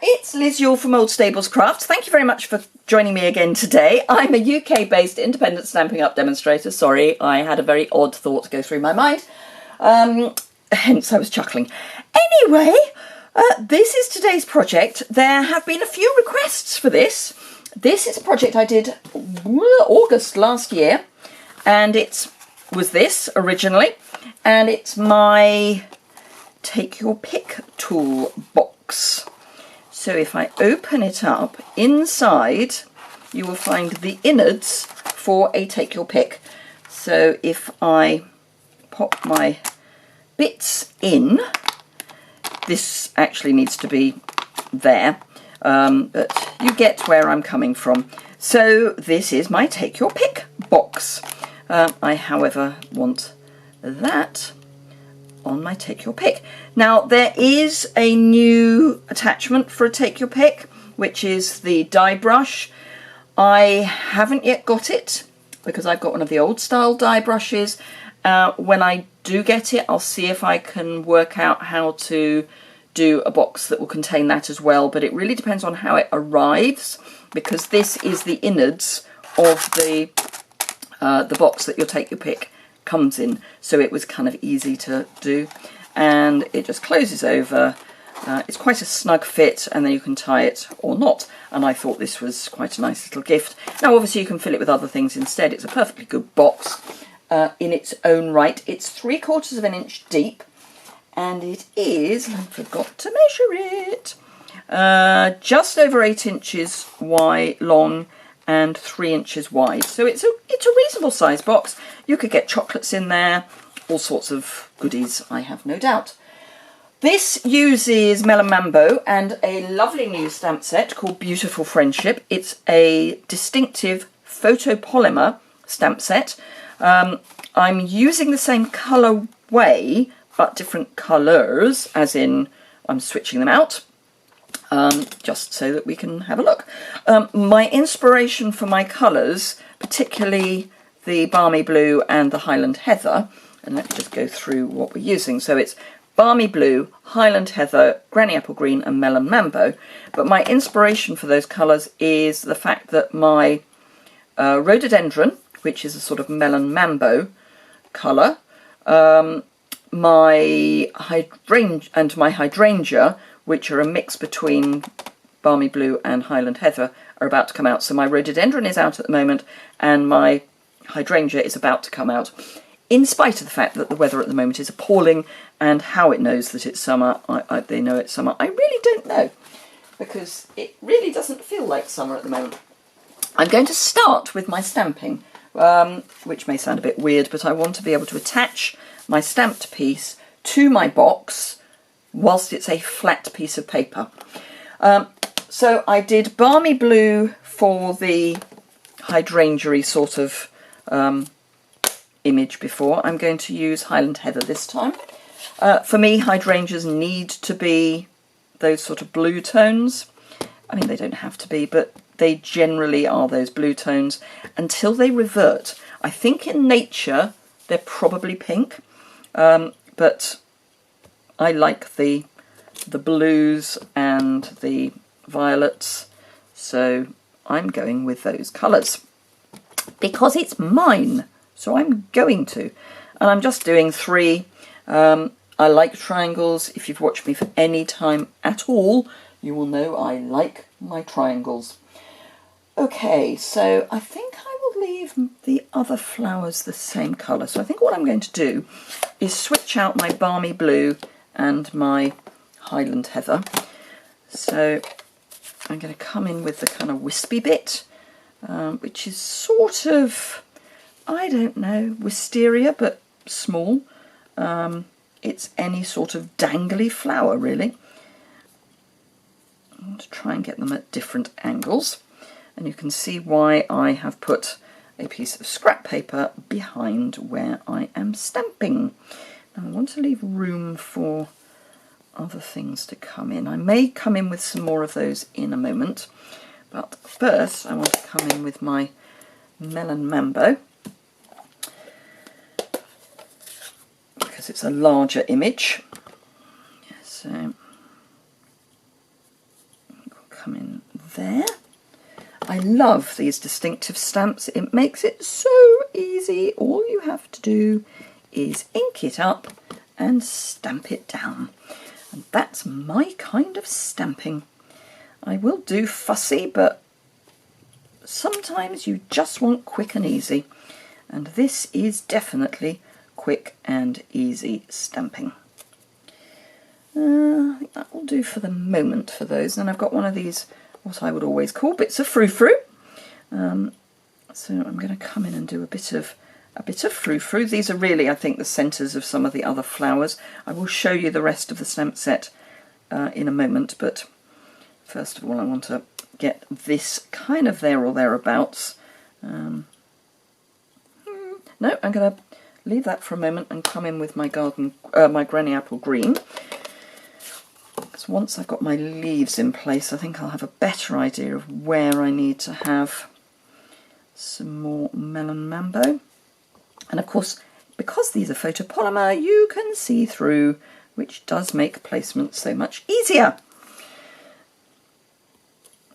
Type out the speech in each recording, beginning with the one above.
It's Liz Yuille from Old Stables Crafts. Thank you very much for joining me again today. I'm a UK-based independent Stampin' Up! Demonstrator. Sorry, I had a very odd thought go through my mind. Hence I was chuckling. Anyway, this is today's project. There have been a few requests for this. This is a project I did August last year, and it was this originally, and it's my Take Your Pick tool box. So if I open it up, inside you will find the innards for a Take Your Pick. So if I pop my bits in, this actually needs to be there, but you get where I'm coming from. So this is my Take Your Pick box. I, however, want that on my Take Your Pick. Now there is a new attachment for a Take Your Pick, which is the die brush. I haven't yet got it because I've got one of the old style die brushes. When I do get it, I'll see if I can work out how to do a box that will contain that as well, but it really depends on how it arrives, because this is the innards of the box that your Take Your Pick comes in, so it was kind of easy to do, and it just closes over. It's quite a snug fit, and then you can tie it or not, and I thought this was quite a nice little gift. Now obviously you can fill it with other things instead. It's a perfectly good box in its own right. It's 3/4 of an inch deep, and it is, I forgot to measure it, just over 8 inches wide long and 3 inches wide. So it's a reasonable size box. You could get chocolates in there, all sorts of goodies, I have no doubt. This uses Melon Mambo and a lovely new stamp set called Beautiful Friendship. It's a distinctive photopolymer stamp set. I'm using the same colourway but different colours, as in I'm switching them out. Just so that we can have a look. My inspiration for my colours, particularly the Balmy Blue and the Highland Heather, and let me just go through what we're using. So it's Balmy Blue, Highland Heather, Granny Apple Green and Melon Mambo. But my inspiration for those colours is the fact that my rhododendron, which is a sort of Melon Mambo colour, my hydrangea, which are a mix between Balmy Blue and Highland Heather, are about to come out. So my rhododendron is out at the moment, and my hydrangea is about to come out, in spite of the fact that the weather at the moment is appalling, and how it knows that it's summer, they know it's summer, I really don't know, because it really doesn't feel like summer at the moment. I'm going to start with my stamping, which may sound a bit weird, but I want to be able to attach my stamped piece to my box whilst it's a flat piece of paper. So I did Balmy Blue for the hydrangea sort of image before. I'm going to use Highland Heather this time. For me, hydrangeas need to be those sort of blue tones. I mean, they don't have to be, but they generally are those blue tones until they revert. I think in nature they're probably pink, but I like the blues and the violets, so I'm going with those colours because it's mine, so I'm going to. And I'm just doing 3. I like triangles. If you've watched me for any time at all, you will know I like my triangles. Okay, so I think I will leave the other flowers the same colour. So I think what I'm going to do is switch out my Balmy Blue and my Highland Heather. So I'm going to come in with the kind of wispy bit, which is sort of, I don't know, wisteria, but small. It's any sort of dangly flower, really. I want to try and get them at different angles. And you can see why I have put a piece of scrap paper behind where I am stamping. Now I want to leave room for other things to come in. I may come in with some more of those in a moment, but first I want to come in with my Melon Mambo, because it's a larger image. So come in there. I love these distinctive stamps. It makes it so easy. All you have to do is ink it up and stamp it down. And that's my kind of stamping. I will do fussy, but sometimes you just want quick and easy. And this is definitely quick and easy stamping. I think that will do for the moment for those. And I've got one of these, what I would always call bits of frou-frou. So I'm going to come in and do a bit of frou-frou. These are really, I think, the centres of some of the other flowers. I will show you the rest of the stamp set in a moment, but first of all I want to get this kind of there or thereabouts. No, I'm going to leave that for a moment and come in with my my Granny Apple Green. Because once I've got my leaves in place, I think I'll have a better idea of where I need to have some more Melon Mambo. And of course, because these are photopolymer, you can see through, which does make placement so much easier.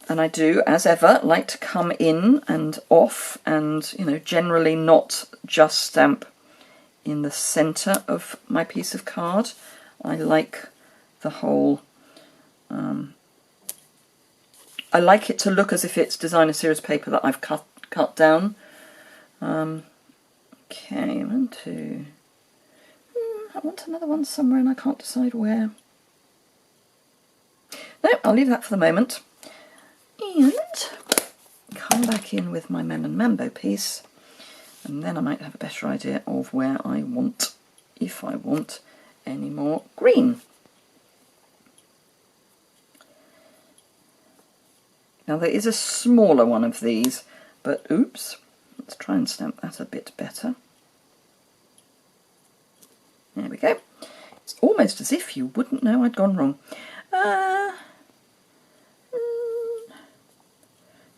And I do, as ever, like to come in and off and, you know, generally not just stamp in the centre of my piece of card. I like the whole, I like it to look as if it's designer series paper that I've cut down. Okay, 1, 2. I want another one somewhere and I can't decide where. No, I'll leave that for the moment. And come back in with my Melon Mambo piece, and then I might have a better idea of where I want, if I want any more green. Now there is a smaller one of these, but oops, let's try and stamp that a bit better. There we go. It's almost as if you wouldn't know I'd gone wrong.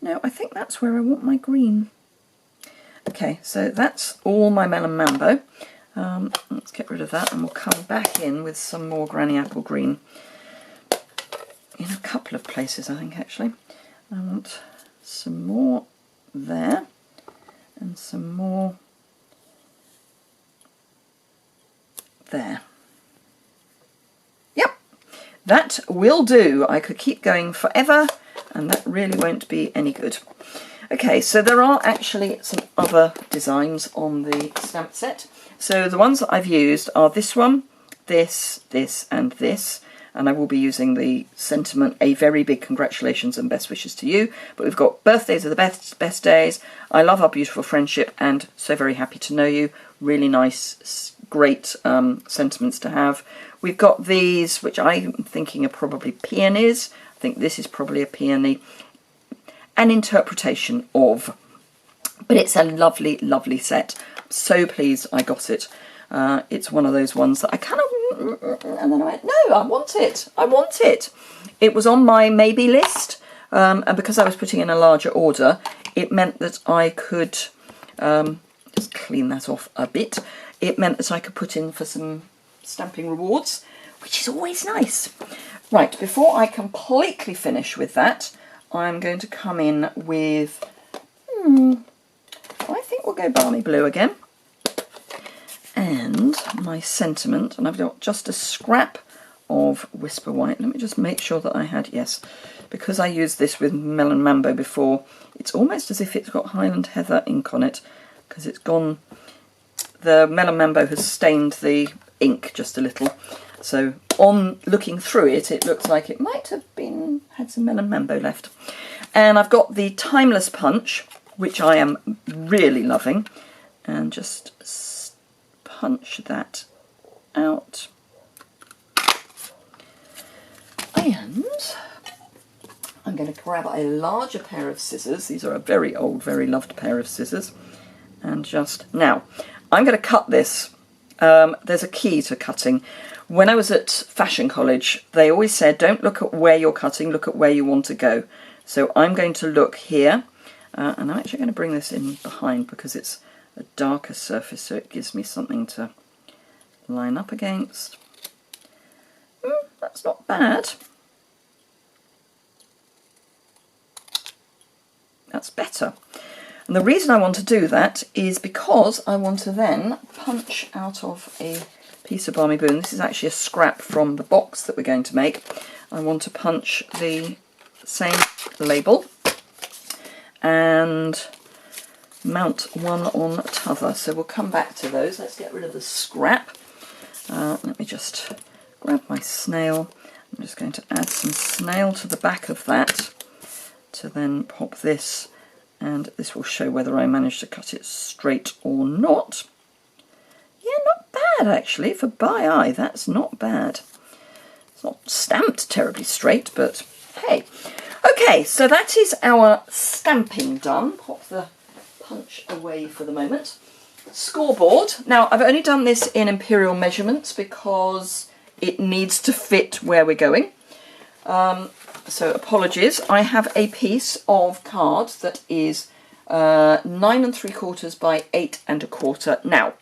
No, I think that's where I want my green. Okay, so that's all my Melon Mambo. Let's get rid of that and we'll come back in with some more Granny Apple Green. In a couple of places, I think, actually. I want some more there and some more there. Yep, that will do. I could keep going forever, and that really won't be any good. Okay, so there are actually some other designs on the stamp set. So the ones that I've used are this one, this, and this. And I will be using the sentiment, a very big congratulations and best wishes to you. But we've got birthdays are the best days. I love our beautiful friendship and so very happy to know you. Really nice, great sentiments to have. We've got these, which I'm thinking are probably peonies. I think this is probably a peony. An interpretation of. But it's a lovely, lovely set. So pleased I got it. It's one of those ones that I kind of, and then I went, no, I want it. I want it. It was on my maybe list, and because I was putting in a larger order, it meant that I could, just clean that off a bit, it meant that I could put in for some stamping rewards, which is always nice. Right, before I completely finish with that, I'm going to come in with, I think we'll go Balmy Blue again. And my sentiment, and I've got just a scrap of Whisper White. Let me just make sure that I had, yes, because I used this with Melon Mambo before, it's almost as if it's got Highland Heather ink on it, because it's gone, the Melon Mambo has stained the ink just a little. So on looking through it, it looks like it might have been, had some Melon Mambo left. And I've got the Timeless Punch, which I am really loving, and just punch that out. And I'm going to grab a larger pair of scissors. These are a very old, very loved pair of scissors. And just, now, I'm going to cut this. There's a key to cutting. When I was at fashion college, they always said, don't look at where you're cutting, look at where you want to go. So I'm going to look here, and I'm actually going to bring this in behind because it's a darker surface, so it gives me something to line up against. That's not bad. That's better. And the reason I want to do that is because I want to then punch out of a piece of Balmy Boon. This is actually a scrap from the box that we're going to make. I want to punch the same label and mount one on t'other. So we'll come back to those. Let's get rid of the scrap. Let me just grab my snail. I'm just going to add some snail to the back of that to then pop this, and this will show whether I manage to cut it straight or not. Yeah, not bad actually for by eye. That's not bad. It's not stamped terribly straight, but hey. Okay, so that is our stamping done. Pop the punch away for the moment. Scoreboard. Now, I've only done this in imperial measurements because it needs to fit where we're going. So apologies. I have a piece of card that is 9 3/4 by 8 1/4. Now,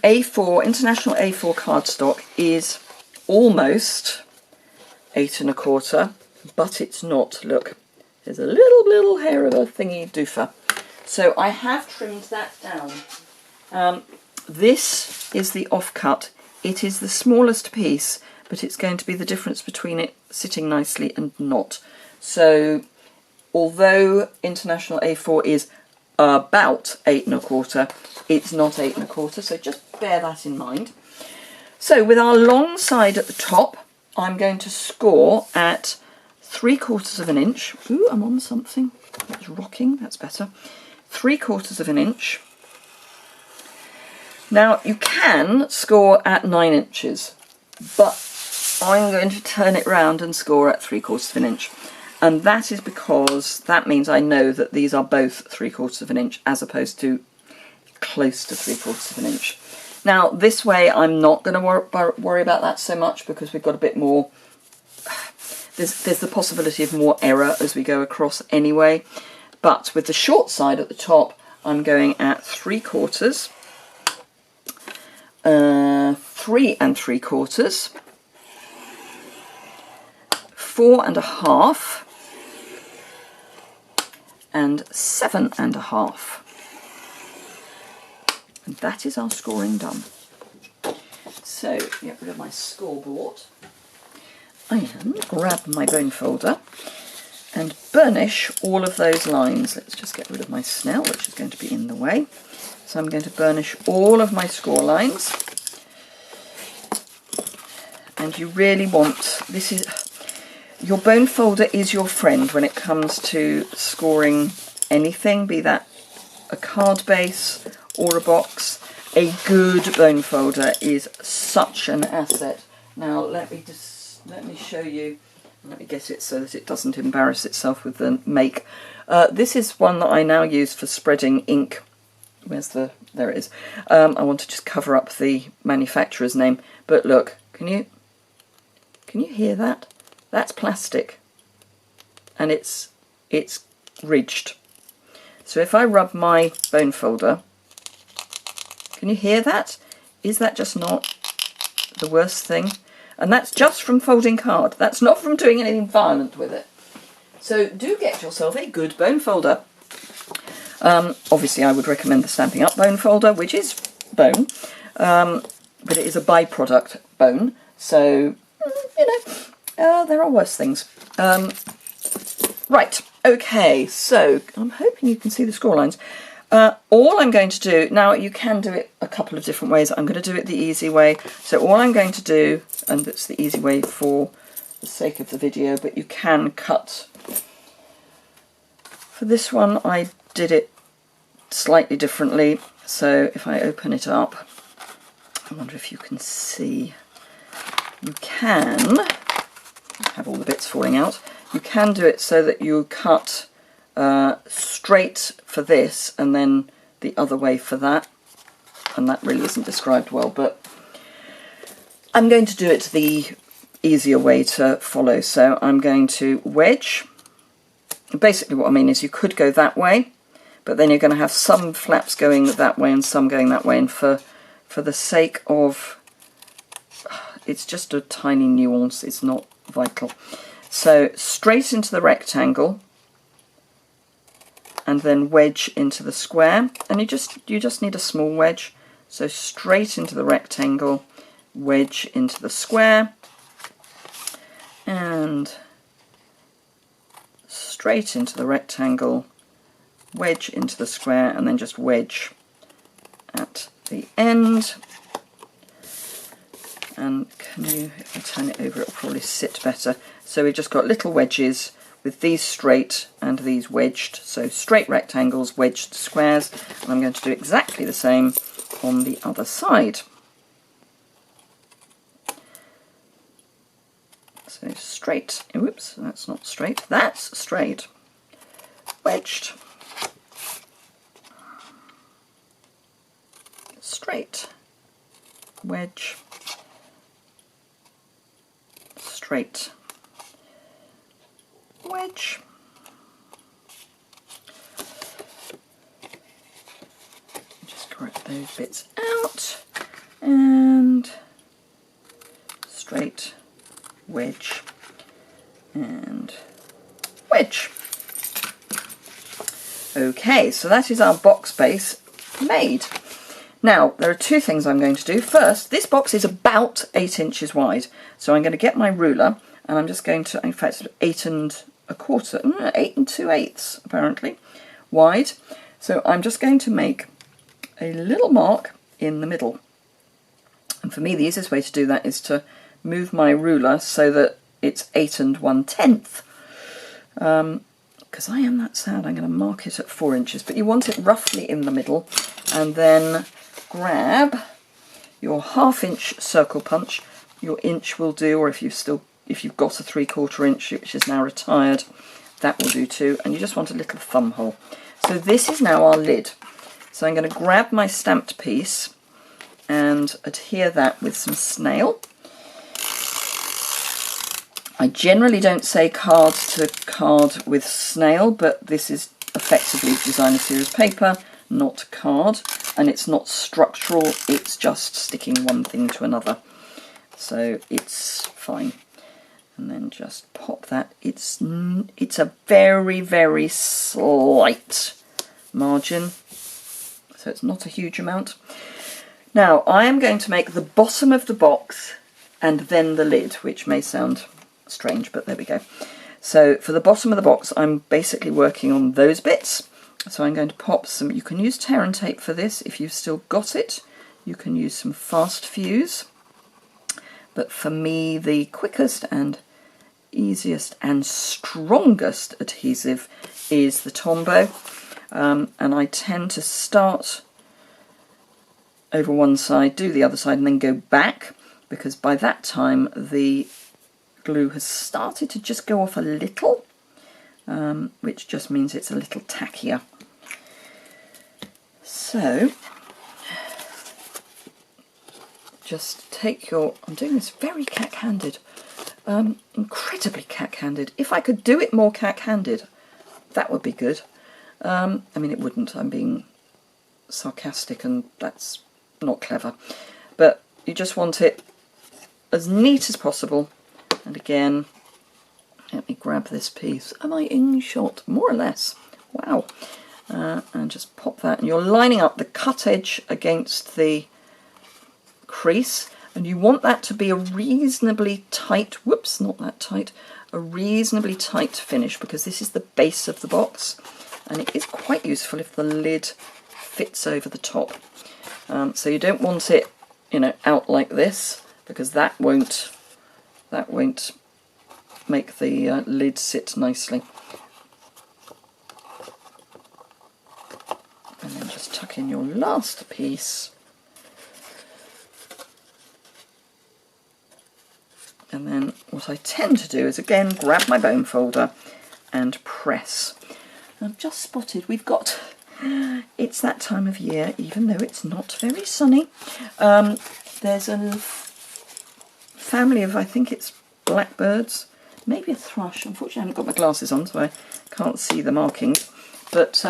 A4, International A4 cardstock is almost 8 1/4, but it's not. Look, there's a little hair of a thingy doofer. So I have trimmed that down. This is the offcut. It is the smallest piece, but it's going to be the difference between it sitting nicely and not. So although International A4 is about 8 1/4, it's not 8 1/4, so just bear that in mind. So with our long side at the top, I'm going to score at 3/4 of an inch. Ooh, I'm on something. It's rocking, that's better. 3/4 of an inch. Now you can score at 9 inches, but I'm going to turn it round and score at 3/4 of an inch. And that is because that means I know that these are both 3/4 of an inch as opposed to close to 3/4 of an inch. Now this way I'm not going to worry about that so much because we've got a bit more, there's the possibility of more error as we go across anyway. But with the short side at the top, I'm going at 3/4, 3 3/4, 4 1/2, and 7 1/2. And that is our scoring done. So, get rid of my scoreboard. I am grab my bone folder and burnish all of those lines. Let's just get rid of my snail, which is going to be in the way. So I'm going to burnish all of my score lines. And you really want, this is, your bone folder is your friend when it comes to scoring anything, be that a card base or a box. A good bone folder is such an asset. Now let me show you. Let me get it so that it doesn't embarrass itself with the make. This is one that I now use for spreading ink. Where's the, there it is. I want to just cover up the manufacturer's name. But look, can you hear that? That's plastic. And it's ridged. So if I rub my bone folder, can you hear that? Is that just not the worst thing? And that's just from folding card. That's not from doing anything violent with it. So do get yourself a good bone folder. Obviously I would recommend the Stampin' Up! Bone folder, which is bone, but it is a byproduct bone. So, you know, there are worse things. Right, okay, so I'm hoping you can see the score lines. All I'm going to do, now you can do it a couple of different ways. I'm going to do it the easy way. So all I'm going to do, and it's the easy way for the sake of the video, but you can cut. For this one I did it slightly differently. So if I open it up, I wonder if you can see, you can have all the bits falling out. You can do it so that you cut straight for this and then the other way for that, and that really isn't described well, but I'm going to do it the easier way to follow. So I'm going to wedge. Basically what I mean is you could go that way, but then you're going to have some flaps going that way and some going that way, and for the sake of, it's just a tiny nuance, it's not vital. So straight into the rectangle and then wedge into the square, and you just need a small wedge. So straight into the rectangle, wedge into the square, and straight into the rectangle, wedge into the square, and then just wedge at the end. And if I turn it over, it'll probably sit better. So we've just got little wedges with these straight and these wedged. So straight rectangles, wedged squares, and I'm going to do exactly the same on the other side. So straight, whoops, that's not straight, that's straight, wedged, straight, wedge, straight, wedge, just correct those bits out, and straight, wedge, and wedge. Okay, so that is our box base made. Now, there are two things I'm going to do. First, this box is about 8 inches wide, so I'm going to get my ruler, and I'm just going to, in fact, 8 and 1/4, 8 and 2/8 apparently, wide. So I'm just going to make a little mark in the middle. And for me, the easiest way to do that is to move my ruler so that it's 8 and 1/10. Because I am that sad, I'm going to mark it at 4 inches, but you want it roughly in the middle, and then grab your 1/2 inch circle punch. Your inch will do, or if you've got a 3/4 inch which is now retired, that will do too. And you just want a little thumb hole. So this is now our lid. So I'm going to grab my stamped piece and adhere that with some snail. I generally don't say card to card with snail, but this is effectively designer series paper, not card, and it's not structural, it's just sticking one thing to another. So it's fine. And then just pop that. It's a very, very slight margin, so it's not a huge amount. Now I am going to make the bottom of the box and then the lid, which may sound strange, but there we go. So for the bottom of the box, I'm basically working on those bits. So I'm going to pop some, you can use tear and tape for this if you've still got it. You can use some fast fuse. But for me, the quickest and easiest and strongest adhesive is the Tombow. And I tend to start over one side, do the other side, and then go back, because by that time the glue has started to just go off a little, which just means it's a little tackier. So just take your, I'm doing this very cack-handed, incredibly cack-handed. If I could do it more cack-handed, that would be good. I mean, it wouldn't, I'm being sarcastic and that's not clever. But you just want it as neat as possible. And again, let me grab this piece. Am I in shot? More or less. Wow. And just pop that. And you're lining up the cut edge against the crease. And you want that to be a reasonably tight, whoops, not that tight, a reasonably tight finish, because this is the base of the box. And it is quite useful if the lid fits over the top. So you don't want it, you know, out like this, because that won't make the lid sit nicely. And then just tuck in your last piece. And then what I tend to do is again grab my bone folder and press. And I've just spotted we've got, it's that time of year, even though it's not very sunny. There's a family of, I think it's blackbirds, maybe a thrush. Unfortunately I haven't got my glasses on, so I can't see the markings. But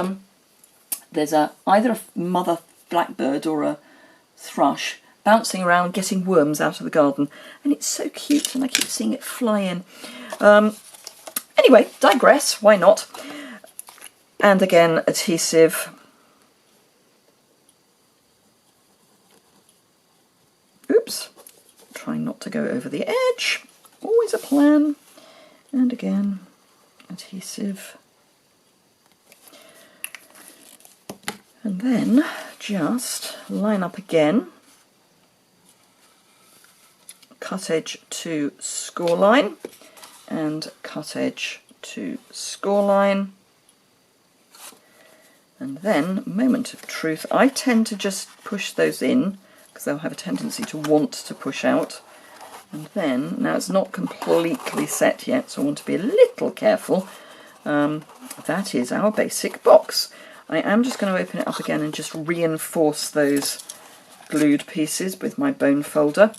there's either a mother blackbird or a thrush bouncing around getting worms out of the garden, and it's so cute, and I keep seeing it fly in. Anyway, digress, why not? And again, adhesive. Oops, trying not to go over the edge, always a plan. And again, adhesive. And then just line up again, cut edge to score line, and cut edge to score line. And then, moment of truth, I tend to just push those in because they'll have a tendency to want to push out. And then, now it's not completely set yet, so I want to be a little careful. That is our basic box. I am just going to open it up again and just reinforce those glued pieces with my bone folder.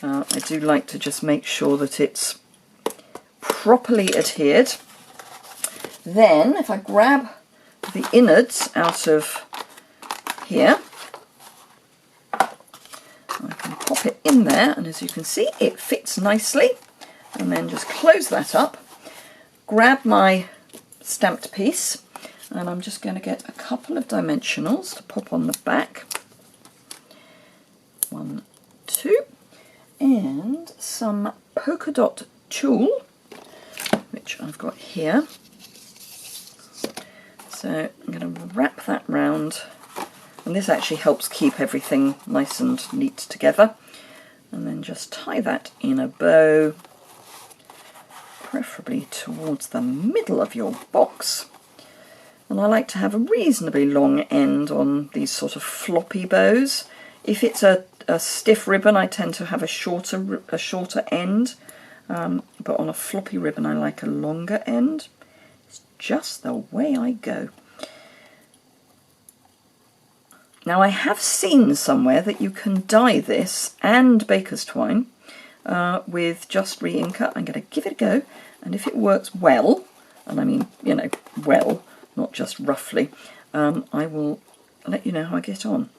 I do like to just make sure that it's properly adhered. Then, if I grab the innards out of here, I can pop it in there, and as you can see it fits nicely, and then just close that up, grab my stamped piece, and I'm just going to get a couple of dimensionals to pop on the back. 1, 2, and some polka dot tulle, which I've got here. So I'm going to wrap that round, and this actually helps keep everything nice and neat together. And then just tie that in a bow, preferably towards the middle of your box. And I like to have a reasonably long end on these sort of floppy bows. If it's a stiff ribbon, I tend to have a shorter end, but on a floppy ribbon I like a longer end. It's just the way I go. Now I have seen somewhere that you can dye this and baker's twine with just re-inker. I'm going to give it a go, and if it works well, and I mean, you know, well, not just roughly, I will let you know how I get on.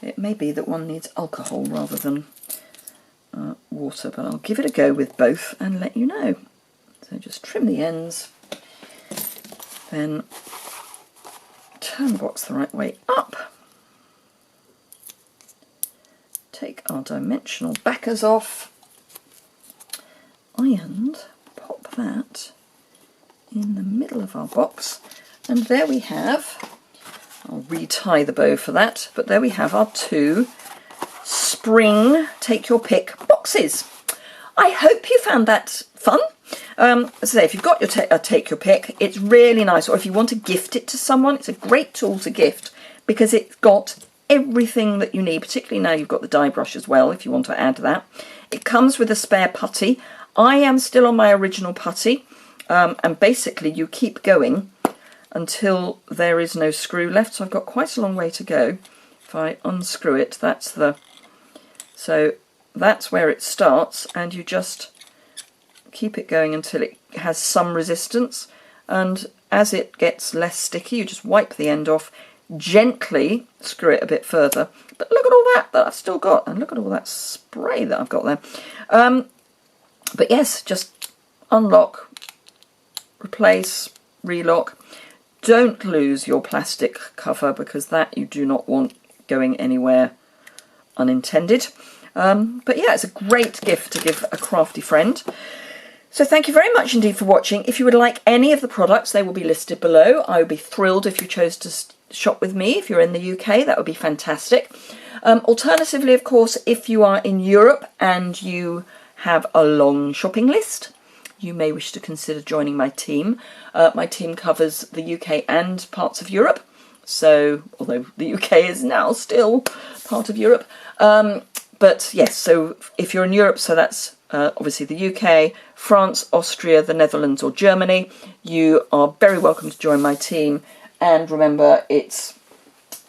It may be that one needs alcohol rather than water, but I'll give it a go with both and let you know. So just trim the ends, then turn the box the right way up, take our dimensional backers off, and pop that in the middle of our box, and there we have, I'll retie the bow for that, but there we have our 2 spring take your pick boxes. I hope you found that fun. As I say, if you've got your take your pick, it's really nice, or if you want to gift it to someone, it's a great tool to gift because it's got everything that you need, particularly now you've got the die brush as well if you want to add that. It comes with a spare putty. I am still on my original putty, and basically you keep going until there is no screw left, so I've got quite a long way to go. If I unscrew it, so that's where it starts, and you just keep it going until it has some resistance, and as it gets less sticky you just wipe the end off, gently screw it a bit further. But look at all that I've still got, and look at all that spray that I've got there. But yes, just unlock, replace, relock. Don't lose your plastic cover because that you do not want going anywhere unintended. But yeah, it's a great gift to give a crafty friend. So thank you very much indeed for watching. If you would like any of the products, they will be listed below. I would be thrilled if you chose to shop with me. If you're in the UK, that would be fantastic. Alternatively, of course, if you are in Europe and you have a long shopping list, you may wish to consider joining my team. My team covers the UK and parts of Europe. So, although the UK is now still part of Europe. But yes, so if you're in Europe, so that's obviously the UK, France, Austria, the Netherlands or Germany, you are very welcome to join my team. And remember, it's,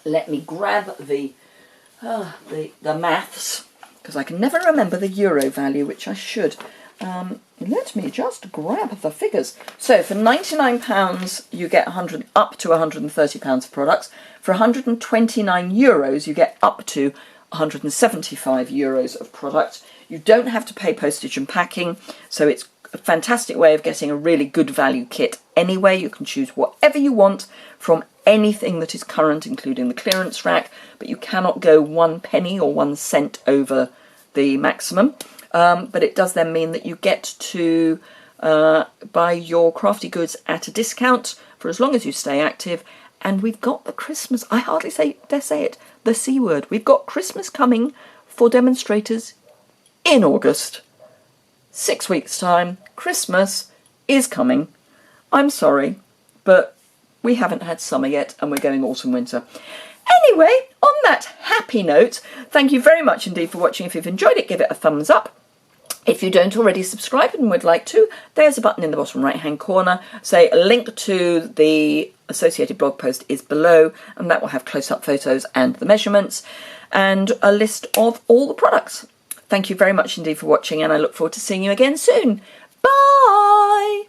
let me grab the maths, because I can never remember the euro value, which I should. Let me just grab the figures. So for £99 you get up to £130 of products. For €129 you get up to 175 euros of product. You don't have to pay postage and packing, so it's a fantastic way of getting a really good value kit anyway. You can choose whatever you want from anything that is current, including the clearance rack, but you cannot go 1 penny or 1 cent over the maximum. But it does then mean that you get to buy your crafty goods at a discount for as long as you stay active. And we've got the Christmas, I hardly dare say it, the C word. We've got Christmas coming for demonstrators in August. 6 weeks' time, Christmas is coming. I'm sorry, but we haven't had summer yet and we're going autumn winter. Anyway, on that happy note, thank you very much indeed for watching. If you've enjoyed it, give it a thumbs up. If you don't already subscribe and would like to, there's a button in the bottom right hand corner. Say a link to the associated blog post is below, and that will have close-up photos and the measurements and a list of all the products. Thank you very much indeed for watching, and I look forward to seeing you again soon. Bye!